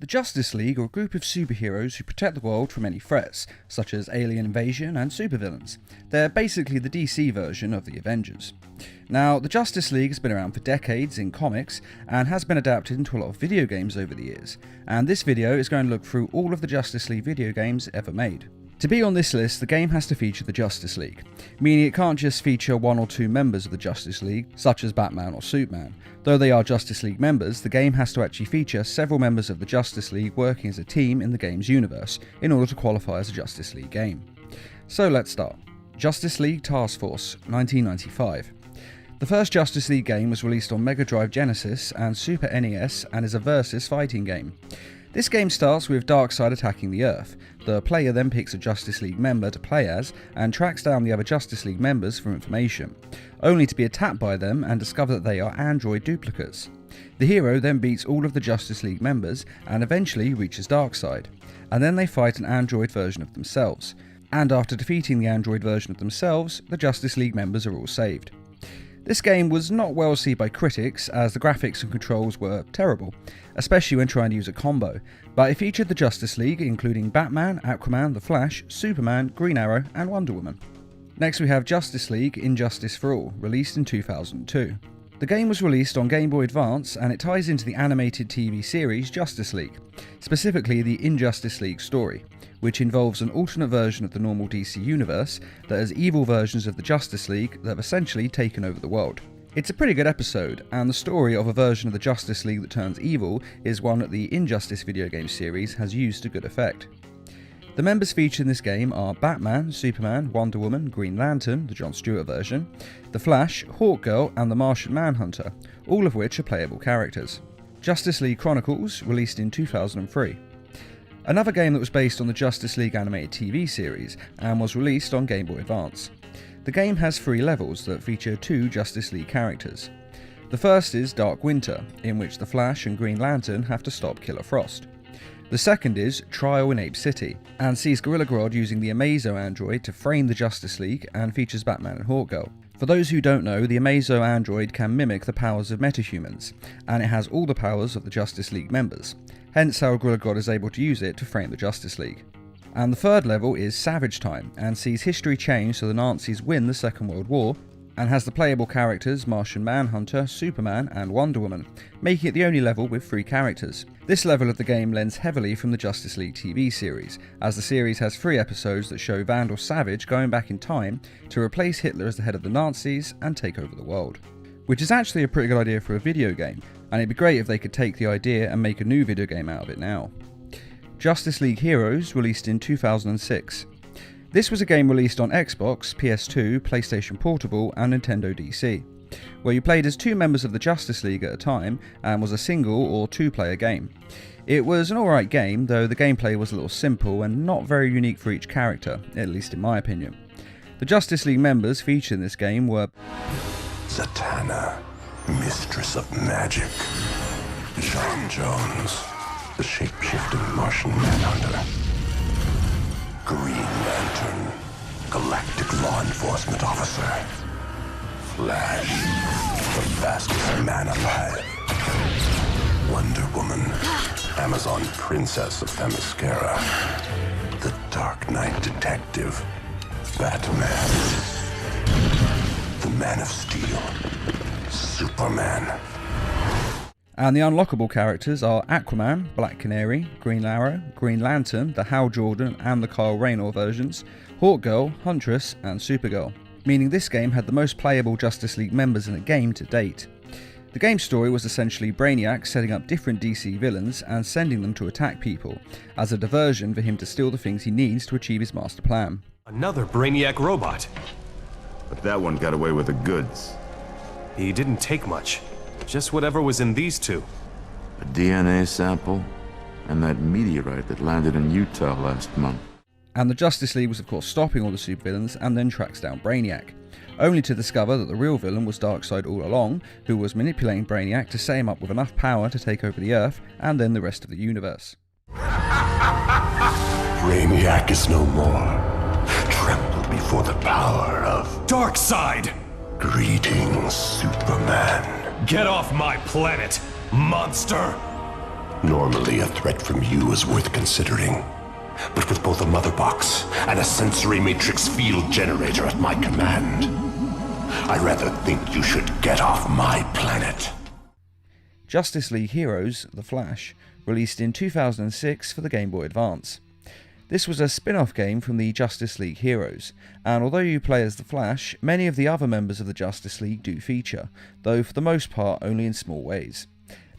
The Justice League are a group of superheroes who protect the world from any threats, such as alien invasion and supervillains. They're basically the DC version of the Avengers. Now, the Justice League has been around for decades in comics and has been adapted into a lot of video games over the years, and this video is going to look through all of the Justice League video games ever made. To be on this list, the game has to feature the Justice League, meaning it can't just feature one or two members of the Justice League, such as Batman or Superman. Though they are Justice League members, the game has to actually feature several members of the Justice League working as a team in the game's universe, in order to qualify as a Justice League game. So let's start. Justice League Task Force, 1995. The first Justice League game was released on Mega Drive Genesis and Super NES and is a versus fighting game. This game starts with Darkseid attacking the Earth. The player then picks a Justice League member to play as and tracks down the other Justice League members for information, only to be attacked by them and discover that they are android duplicates. The hero then beats all of the Justice League members and eventually reaches Darkseid, and then they fight an android version of themselves, and after defeating the android version of themselves, the Justice League members are all saved. This game was not well received by critics, as the graphics and controls were terrible, especially when trying to use a combo, but it featured the Justice League, including Batman, Aquaman, The Flash, Superman, Green Arrow and Wonder Woman. Next we have Justice League Injustice for All, released in 2002. The game was released on Game Boy Advance and it ties into the animated TV series Justice League, specifically the Injustice League story, which involves an alternate version of the normal DC universe that has evil versions of the Justice League that have essentially taken over the world. It's a pretty good episode, and the story of a version of the Justice League that turns evil is one that the Injustice video game series has used to good effect. The members featured in this game are Batman, Superman, Wonder Woman, Green Lantern, the Jon Stewart version, The Flash, Hawkgirl and the Martian Manhunter, all of which are playable characters. Justice League Chronicles, released in 2003. Another game that was based on the Justice League animated TV series and was released on Game Boy Advance. The game has 3 levels that feature 2 Justice League characters. The first is Dark Winter, in which the Flash and Green Lantern have to stop Killer Frost. The second is Trial in Ape City, and sees Gorilla Grodd using the Amazo android to frame the Justice League and features Batman and Hawkgirl. For those who don't know, the Amazo android can mimic the powers of metahumans, and it has all the powers of the Justice League members, hence how Gorilla Grodd is able to use it to frame the Justice League. And the third level is Savage Time, and sees history change so the Nazis win the Second World War, and has the playable characters Martian Manhunter, Superman and Wonder Woman, making it the only level with 3 characters. This level of the game lends heavily from the Justice League TV series, as the series has 3 episodes that show Vandal Savage going back in time to replace Hitler as the head of the Nazis and take over the world. Which is actually a pretty good idea for a video game, and it'd be great if they could take the idea and make a new video game out of it now. Justice League Heroes, released in 2006. This was a game released on Xbox, PS2, PlayStation Portable and Nintendo DC, where you played as 2 members of the Justice League at a time and was a single or 2-player game. It was an alright game, though the gameplay was a little simple and not very unique for each character, at least in my opinion. The Justice League members featured in this game were Zatanna, Mistress of Magic, John Jones, the shape-shifting Martian Manhunter, Green Lantern, Galactic Law Enforcement Officer, Flash, the fastest man alive, Wonder Woman, Amazon Princess of Themyscira, the Dark Knight Detective, Batman, the Man of Steel, Superman. And the unlockable characters are Aquaman, Black Canary, Green Arrow, Green Lantern, the Hal Jordan and the Kyle Rayner versions, Hawkgirl, Huntress and Supergirl, meaning this game had the most playable Justice League members in a game to date. The game's story was essentially Brainiac setting up different DC villains and sending them to attack people, as a diversion for him to steal the things he needs to achieve his master plan. Another Brainiac robot. But that one got away with the goods. He didn't take much. Just whatever was in these 2. A DNA sample, and that meteorite that landed in Utah last month. And the Justice League was of course stopping all the supervillains and then tracks down Brainiac, only to discover that the real villain was Darkseid all along, who was manipulating Brainiac to set him up with enough power to take over the Earth and then the rest of the universe. Brainiac is no more. Tremble before the power of Darkseid! Greetings, Superman. Get off my planet, monster! Normally, a threat from you is worth considering. But with both a mother box and a sensory matrix field generator at my command, I'd rather think you should get off my planet. Justice League Heroes, The Flash, released in 2006 for the Game Boy Advance. This was a spin-off game from the Justice League Heroes, and although you play as the Flash, many of the other members of the Justice League do feature, though for the most part only in small ways.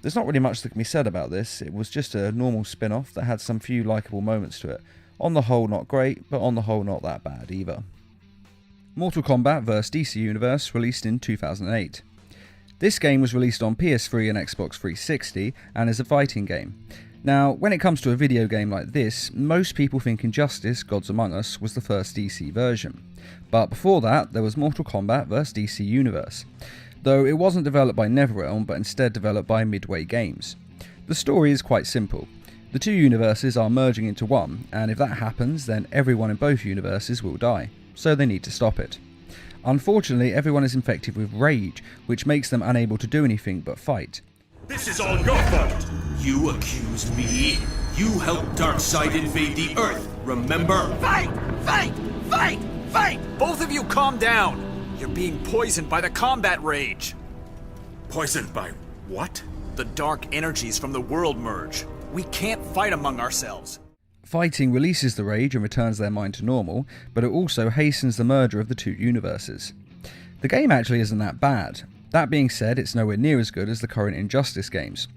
There's not really much that can be said about this. It was just a normal spin-off that had some few likeable moments to it. On the whole not great, but on the whole not that bad either. Mortal Kombat vs DC Universe released in 2008. This game was released on PS3 and Xbox 360 and is a fighting game. Now, when it comes to a video game like this, most people think Injustice Gods Among Us was the first DC version. But before that, there was Mortal Kombat vs DC Universe, though it wasn't developed by NetherRealm but instead developed by Midway Games. The story is quite simple. The two universes are merging into one, and if that happens, then everyone in both universes will die, so they need to stop it. Unfortunately, everyone is infected with rage, which makes them unable to do anything but fight. This is all your fault! You accuse me? You helped Darkseid invade the Earth, remember? Fight! Fight! Fight! Fight! Both of you calm down! You're being poisoned by the combat rage. Poisoned by what? The dark energies from the world merge. We can't fight among ourselves. Fighting releases the rage and returns their mind to normal, but it also hastens the merger of the two universes. The game actually isn't that bad. That being said, it's nowhere near as good as the current Injustice games.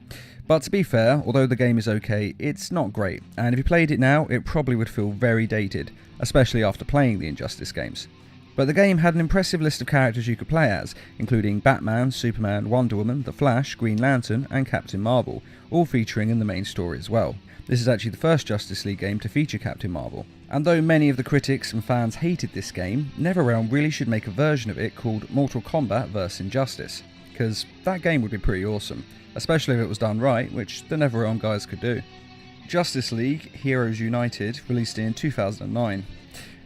But to be fair, although the game is okay, it's not great, and if you played it now, it probably would feel very dated, especially after playing the Injustice games. But the game had an impressive list of characters you could play as, including Batman, Superman, Wonder Woman, The Flash, Green Lantern, and Captain Marvel, all featuring in the main story as well. This is actually the first Justice League game to feature Captain Marvel. And though many of the critics and fans hated this game, NetherRealm really should make a version of it called Mortal Kombat vs Injustice, because that game would be pretty awesome, especially if it was done right, which the NetherRealm guys could do. Justice League Heroes United released in 2009.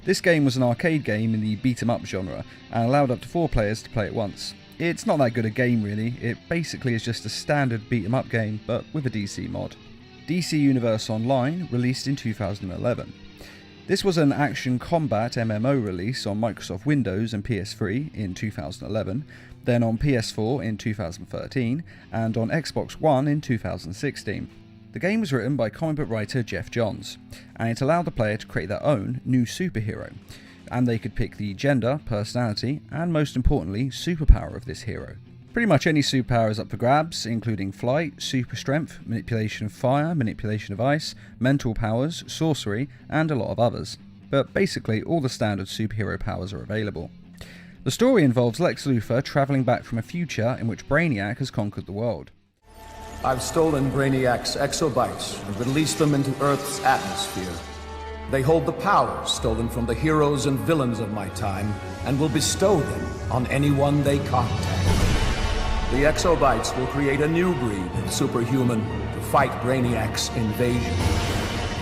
This game was an arcade game in the beat-em-up genre, and allowed up to 4 players to play at once. It's not that good a game really, it basically is just a standard beat-em-up game, but with a DC mod. DC Universe Online released in 2011. This was an action combat MMO release on Microsoft Windows and PS3 in 2011, then on PS4 in 2013, and on Xbox One in 2016. The game was written by comic book writer Jeff Johns, and it allowed the player to create their own new superhero, and they could pick the gender, personality, and most importantly, superpower of this hero. Pretty much any superpower is up for grabs, including flight, super strength, manipulation of fire, manipulation of ice, mental powers, sorcery, and a lot of others. But basically, all the standard superhero powers are available. The story involves Lex Luthor travelling back from a future in which Brainiac has conquered the world. I've stolen Brainiac's exobytes and released them into Earth's atmosphere. They hold the powers stolen from the heroes and villains of my time, and will bestow them on anyone they contact. The exobytes will create a new breed of superhuman to fight Brainiac's invasion.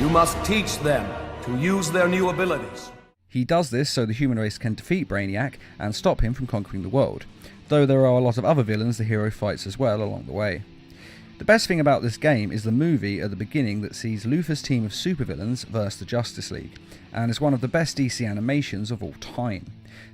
You must teach them to use their new abilities. He does this so the human race can defeat Brainiac and stop him from conquering the world, though there are a lot of other villains the hero fights as well along the way. The best thing about this game is the movie at the beginning that sees Luthor's team of supervillains versus the Justice League, and is one of the best DC animations of all time.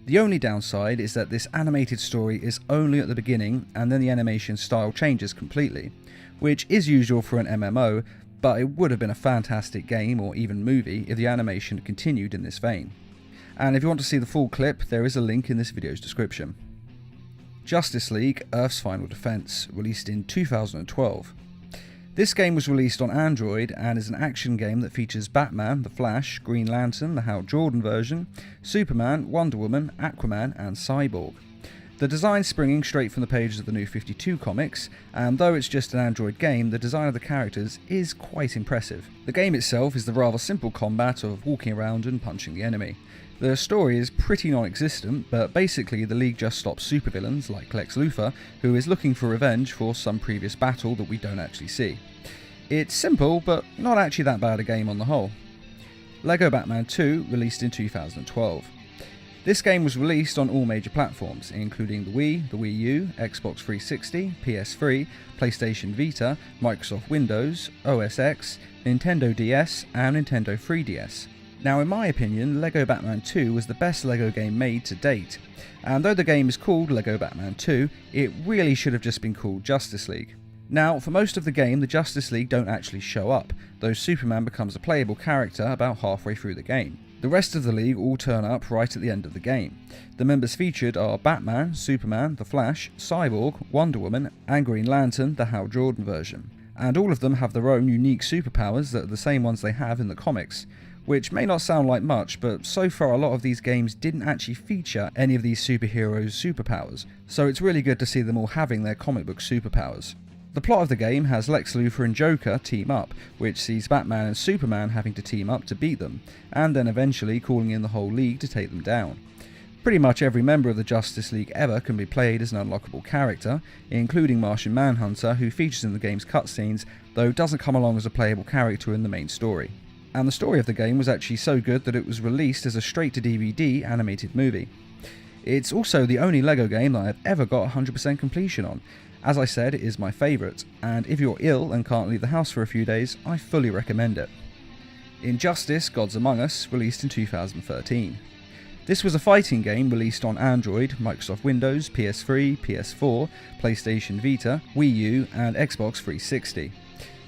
The only downside is that this animated story is only at the beginning and then the animation style changes completely, which is usual for an MMO, but it would have been a fantastic game or even movie if the animation continued in this vein. And if you want to see the full clip, there is a link in this video's description. Justice League Earth's Final Defense, released in 2012. This game was released on Android and is an action game that features Batman, The Flash, Green Lantern, the Hal Jordan version, Superman, Wonder Woman, Aquaman and Cyborg. The design springing straight from the pages of the New 52 comics, and though it's just an Android game, the design of the characters is quite impressive. The game itself is the rather simple combat of walking around and punching the enemy. The story is pretty non-existent, but basically the League just stops supervillains like Lex Luthor, who is looking for revenge for some previous battle that we don't actually see. It's simple, but not actually that bad a game on the whole. LEGO Batman 2, released in 2012. This game was released on all major platforms, including the Wii, the Wii U, Xbox 360, PS3, PlayStation Vita, Microsoft Windows, OS X, Nintendo DS, and Nintendo 3DS. Now, in my opinion, LEGO Batman 2 was the best LEGO game made to date, and though the game is called LEGO Batman 2, it really should have just been called Justice League. Now, for most of the game, the Justice League don't actually show up, though Superman becomes a playable character about halfway through the game. The rest of the League all turn up right at the end of the game. The members featured are Batman, Superman, The Flash, Cyborg, Wonder Woman, and Green Lantern, the Hal Jordan version. And all of them have their own unique superpowers that are the same ones they have in the comics, which may not sound like much, but so far a lot of these games didn't actually feature any of these superheroes' superpowers, so it's really good to see them all having their comic book superpowers. The plot of the game has Lex Luthor and Joker team up, which sees Batman and Superman having to team up to beat them, and then eventually calling in the whole League to take them down. Pretty much every member of the Justice League ever can be played as an unlockable character, including Martian Manhunter, who features in the game's cutscenes, though doesn't come along as a playable character in the main story. And the story of the game was actually so good that it was released as a straight-to-DVD animated movie. It's also the only LEGO game that I've ever got 100% completion on. As I said, it is my favourite, and if you're ill and can't leave the house for a few days, I fully recommend it. Injustice: Gods Among Us, released in 2013. This was a fighting game released on Android, Microsoft Windows, PS3, PS4, PlayStation Vita, Wii U, and Xbox 360.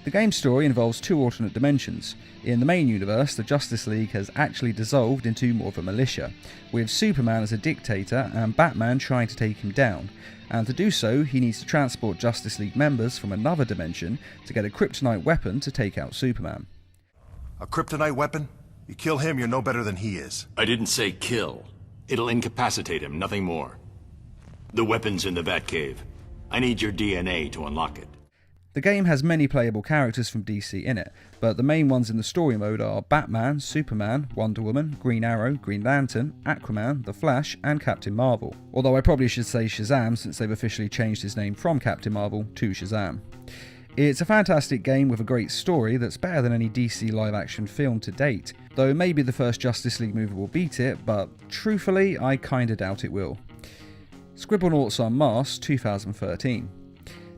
The game's story involves two alternate dimensions. In the main universe, the Justice League has actually dissolved into more of a militia, with Superman as a dictator and Batman trying to take him down, and to do so he needs to transport Justice League members from another dimension to get a kryptonite weapon to take out Superman. A kryptonite weapon? You kill him, you're no better than he is. I didn't say kill. It'll incapacitate him, nothing more. The weapon's in the Batcave. I need your DNA to unlock it. The game has many playable characters from DC in it, but the main ones in the story mode are Batman, Superman, Wonder Woman, Green Arrow, Green Lantern, Aquaman, The Flash, and Captain Marvel. Although I probably should say Shazam, since they've officially changed his name from Captain Marvel to Shazam. It's a fantastic game with a great story that's better than any DC live-action film to date, though maybe the first Justice League movie will beat it, but truthfully, I kinda doubt it will. Scribblenauts on Mars, 2013.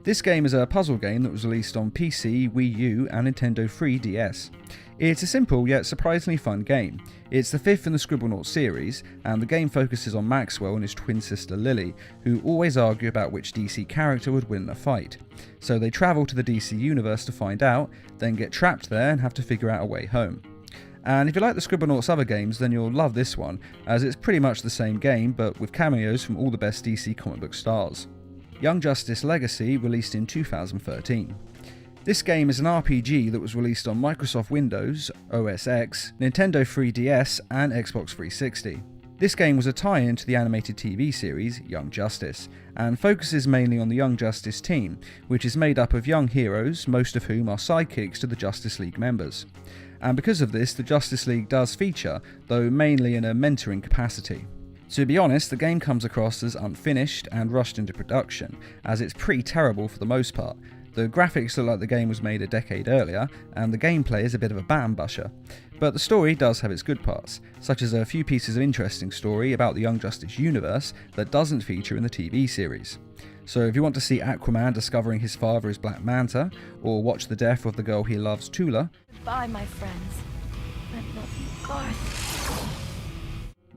This game is a puzzle game that was released on PC, Wii U, and Nintendo 3DS. It's a simple yet surprisingly fun game. It's the fifth in the Scribblenauts series, and the game focuses on Maxwell and his twin sister Lily, who always argue about which DC character would win in a fight. So they travel to the DC universe to find out, then get trapped there and have to figure out a way home. And if you like the Scribblenauts other games, then you'll love this one, as it's pretty much the same game but with cameos from all the best DC comic book stars. Young Justice Legacy, released in 2013. This game is an RPG that was released on Microsoft Windows, OS X, Nintendo 3DS, and Xbox 360. This game was a tie-in to the animated TV series Young Justice, and focuses mainly on the Young Justice team, which is made up of young heroes, most of whom are sidekicks to the Justice League members. And because of this, the Justice League does feature, though mainly in a mentoring capacity. To be honest, the game comes across as unfinished and rushed into production, as it's pretty terrible for the most part. The graphics look like the game was made a decade earlier, and the gameplay is a bit of a bam-busher. But the story does have its good parts, such as a few pieces of interesting story about the Young Justice universe that doesn't feature in the TV series. So if you want to see Aquaman discovering his father is Black Manta, or watch the death of the girl he loves, Tula, goodbye, my friends. I love you, Garth.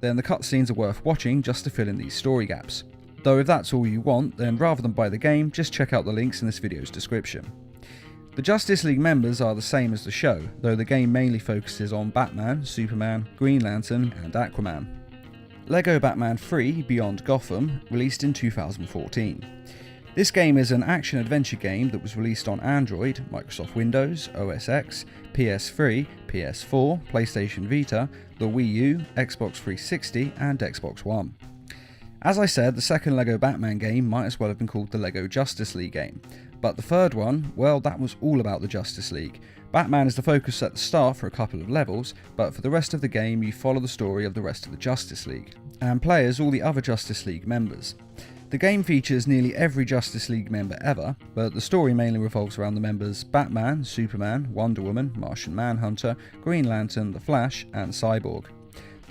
Then the cutscenes are worth watching just to fill in these story gaps. Though if that's all you want, then rather than buy the game, just check out the links in this video's description. The Justice League members are the same as the show, though the game mainly focuses on Batman, Superman, Green Lantern, and Aquaman. LEGO Batman 3 Beyond Gotham, released in 2014. This game is an action-adventure game that was released on Android, Microsoft Windows, OS X, PS3, PS4, PlayStation Vita, the Wii U, Xbox 360, and Xbox One. As I said, the second LEGO Batman game might as well have been called the LEGO Justice League game, but the third one, well, that was all about the Justice League. Batman is the focus at the start for a couple of levels, but for the rest of the game you follow the story of the rest of the Justice League, and play as all the other Justice League members. The game features nearly every Justice League member ever, but the story mainly revolves around the members Batman, Superman, Wonder Woman, Martian Manhunter, Green Lantern, The Flash, and Cyborg.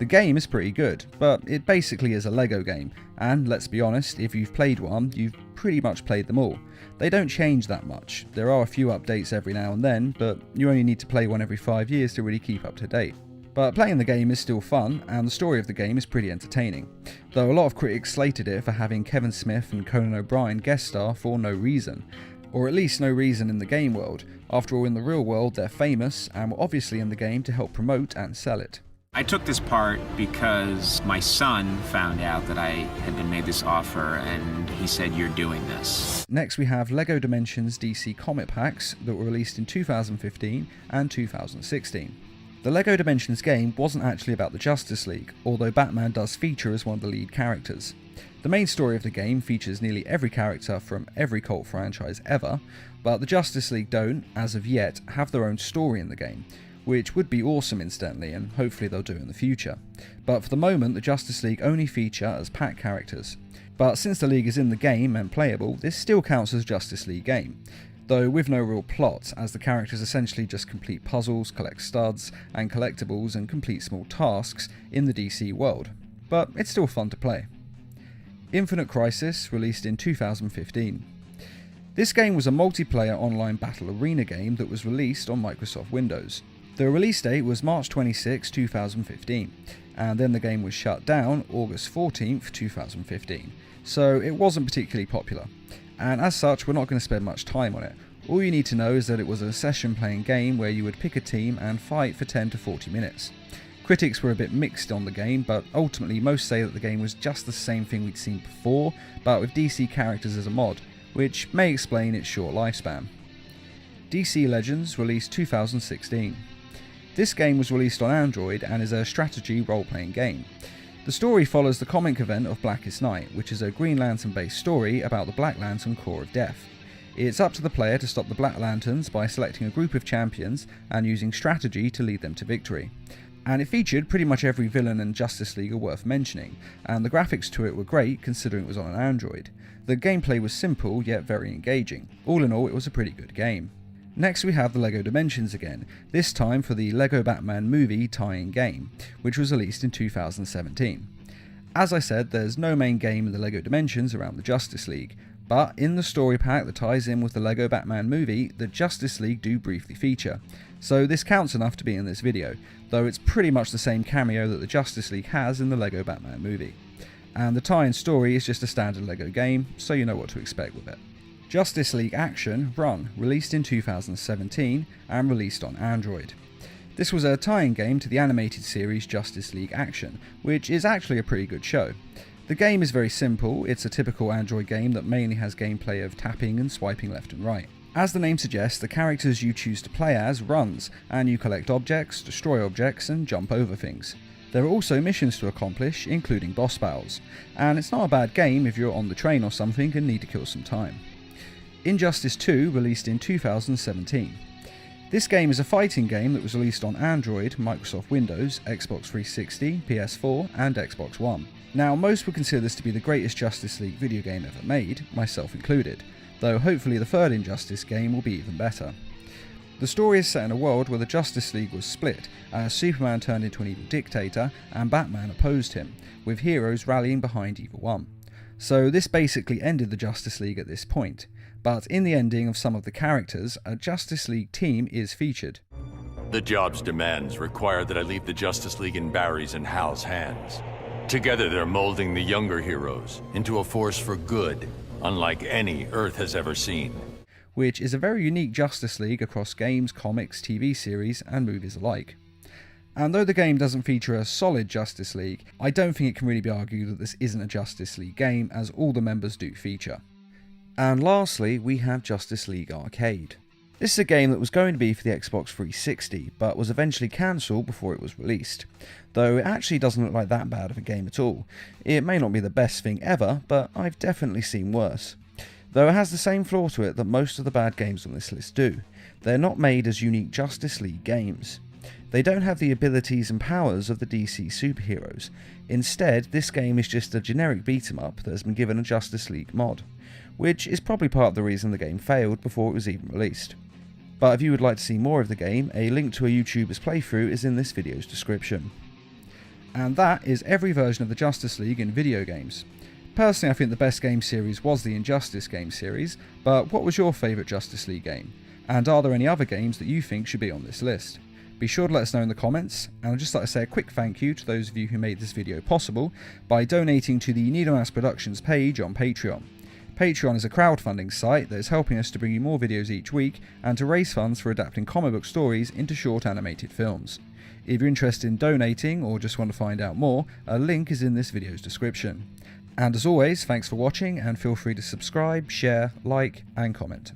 The game is pretty good, but it basically is a Lego game, and let's be honest, if you've played one, you've pretty much played them all. They don't change that much. There are a few updates every now and then, but you only need to play one every 5 years to really keep up to date. But playing the game is still fun, and the story of the game is pretty entertaining, though a lot of critics slated it for having Kevin Smith and Conan O'Brien guest star for no reason. Or at least no reason in the game world. After all, in the real world they're famous, and were obviously in the game to help promote and sell it. I took this part because my son found out that I had been made this offer, and he said, "You're doing this." Next we have LEGO Dimensions DC comic packs that were released in 2015 and 2016. The LEGO Dimensions game wasn't actually about the Justice League, although Batman does feature as one of the lead characters. The main story of the game features nearly every character from every cult franchise ever, but the Justice League don't, as of yet, have their own story in the game, which would be awesome incidentally, and hopefully they'll do in the future. But for the moment, the Justice League only feature as pack characters. But since the League is in the game and playable, this still counts as a Justice League game, though with no real plot, as the characters essentially just complete puzzles, collect studs and collectibles, and complete small tasks in the DC world. But it's still fun to play. Infinite Crisis, released in 2015. This game was a multiplayer online battle arena game that was released on Microsoft Windows. The release date was March 26, 2015, and then the game was shut down August 14, 2015, so it wasn't particularly popular. And as such, we're not going to spend much time on it. All you need to know is that it was a session playing game where you would pick a team and fight for 10 to 40 minutes. Critics were a bit mixed on the game, but ultimately most say that the game was just the same thing we'd seen before, but with DC characters as a mod, which may explain its short lifespan. DC Legends, released 2016. This game was released on Android and is a strategy role-playing game. The story follows the comic event of Blackest Night, which is a Green Lantern-based story about the Black Lantern Corps of Death. It's up to the player to stop the Black Lanterns by selecting a group of champions and using strategy to lead them to victory. And it featured pretty much every villain and Justice League worth mentioning, and the graphics to it were great considering it was on an Android. The gameplay was simple yet very engaging. All in all, it was a pretty good game. Next we have the LEGO Dimensions again, this time for the LEGO Batman movie tie-in game, which was released in 2017. As I said, there's no main game in the LEGO Dimensions around the Justice League, but in the story pack that ties in with the LEGO Batman movie, the Justice League do briefly feature, so this counts enough to be in this video, though it's pretty much the same cameo that the Justice League has in the LEGO Batman movie. And the tie-in story is just a standard LEGO game, so you know what to expect with it. Justice League Action Run, released in 2017 and released on Android. This was a tie-in game to the animated series Justice League Action, which is actually a pretty good show. The game is very simple. It's a typical Android game that mainly has gameplay of tapping and swiping left and right. As the name suggests, the characters you choose to play as runs, and you collect objects, destroy objects and jump over things. There are also missions to accomplish, including boss battles, and it's not a bad game if you're on the train or something and need to kill some time. Injustice 2, released in 2017. This game is a fighting game that was released on Android, Microsoft Windows, Xbox 360, PS4 and Xbox One. Now, most would consider this to be the greatest Justice League video game ever made, myself included, though hopefully the third Injustice game will be even better. The story is set in a world where the Justice League was split, as Superman turned into an evil dictator and Batman opposed him, with heroes rallying behind either one. So this basically ended the Justice League at this point, but in the ending of some of the characters, a Justice League team is featured. The job's demands require that I leave the Justice League in Barry's and Hal's hands. Together they're molding the younger heroes into a force for good, unlike any Earth has ever seen. Which is a very unique Justice League across games, comics, TV series and movies alike. And though the game doesn't feature a solid Justice League, I don't think it can really be argued that this isn't a Justice League game, as all the members do feature. And lastly, we have Justice League Arcade. This is a game that was going to be for the Xbox 360, but was eventually cancelled before it was released. Though it actually doesn't look like that bad of a game at all. It may not be the best thing ever, but I've definitely seen worse. Though it has the same flaw to it that most of the bad games on this list do. They're not made as unique Justice League games. They don't have the abilities and powers of the DC superheroes. Instead, this game is just a generic beat-em-up that has been given a Justice League mod, which is probably part of the reason the game failed before it was even released. But if you would like to see more of the game, a link to a YouTuber's playthrough is in this video's description. and that is every version of the Justice League in video games. Personally, I think the best game series was the Injustice game series, but what was your favourite Justice League game? And are there any other games that you think should be on this list? Be sure to let us know in the comments, and I'd just like to say a quick thank you to those of you who made this video possible by donating to the Needle Mouse Productions page on Patreon. Patreon is a crowdfunding site that is helping us to bring you more videos each week and to raise funds for adapting comic book stories into short animated films. If you're interested in donating or just want to find out more, a link is in this video's description. And as always, thanks for watching, and feel free to subscribe, share, like and comment.